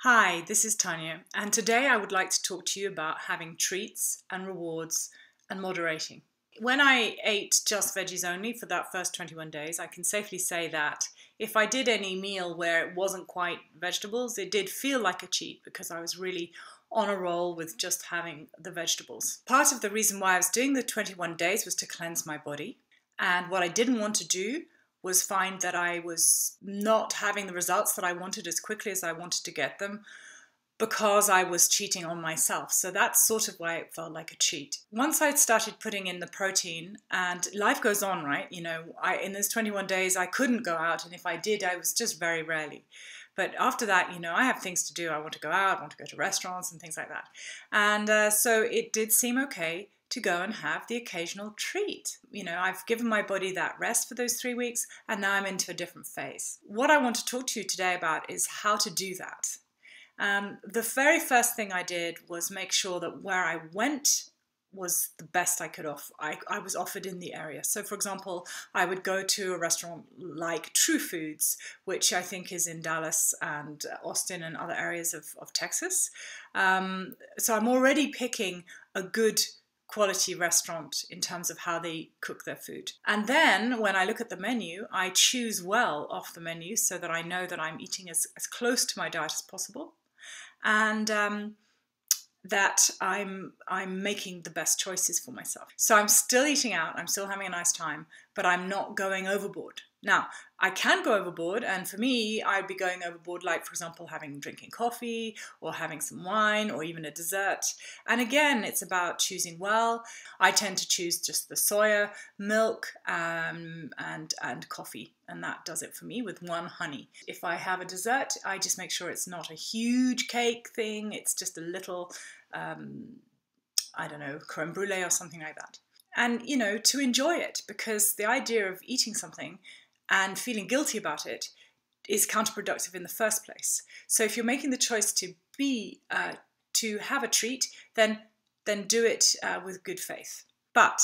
Hi, this is Tanya, and today I would like to talk to you about having treats and rewards and moderating. When I ate just veggies only for that first 21 days, I can safely say that if I did any meal where it wasn't quite vegetables, it did feel like a cheat because I was really on a roll with just having the vegetables. Part of the reason why I was doing the 21 days was to cleanse my body, and what I didn't want to do was find that I was not having the results that I wanted as quickly as I wanted to get them because I was cheating on myself. So that's sort of why it felt like a cheat. Once I'd started putting in the protein, and life goes on, right? In those 21 days, I couldn't go out, and if I did, I was just very rarely. But after that, I have things to do. I want to go out, I want to go to restaurants and things like that. And so it did seem okay to go and have the occasional treat. I've given my body that rest for those 3 weeks, and now I'm into a different phase. What I want to talk to you today about is how to do that. The very first thing I did was make sure that where I went was the best I was offered in the area. So for example, I would go to a restaurant like True Foods, which I think is in Dallas and Austin and other areas of Texas. So I'm already picking a good quality restaurant in terms of how they cook their food. And then when I look at the menu, I choose well off the menu so that I know that I'm eating as close to my diet as possible, and that I'm making the best choices for myself. So I'm still eating out, I'm still having a nice time, but I'm not going overboard. Now, I can go overboard, and for me, I'd be going overboard, like, for example, drinking coffee or having some wine or even a dessert. And again, it's about choosing well. I tend to choose just the soya, milk, and coffee, and that does it for me with one honey. If I have a dessert, I just make sure it's not a huge cake thing. It's just a little, I don't know, creme brulee or something like that. And, to enjoy it, because the idea of eating something and feeling guilty about it is counterproductive in the first place. So if you're making the choice to have a treat, then do it with good faith. But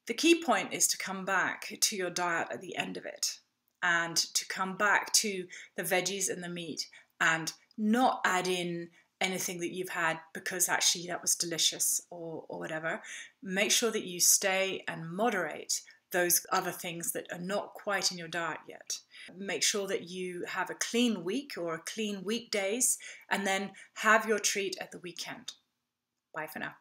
the key point is to come back to your diet at the end of it, and to come back to the veggies and the meat, and not add in anything that you've had because actually that was delicious or whatever. Make sure that you stay and moderate those other things that are not quite in your diet yet. Make sure that you have a clean week or a clean weekdays, and then have your treat at the weekend. Bye for now.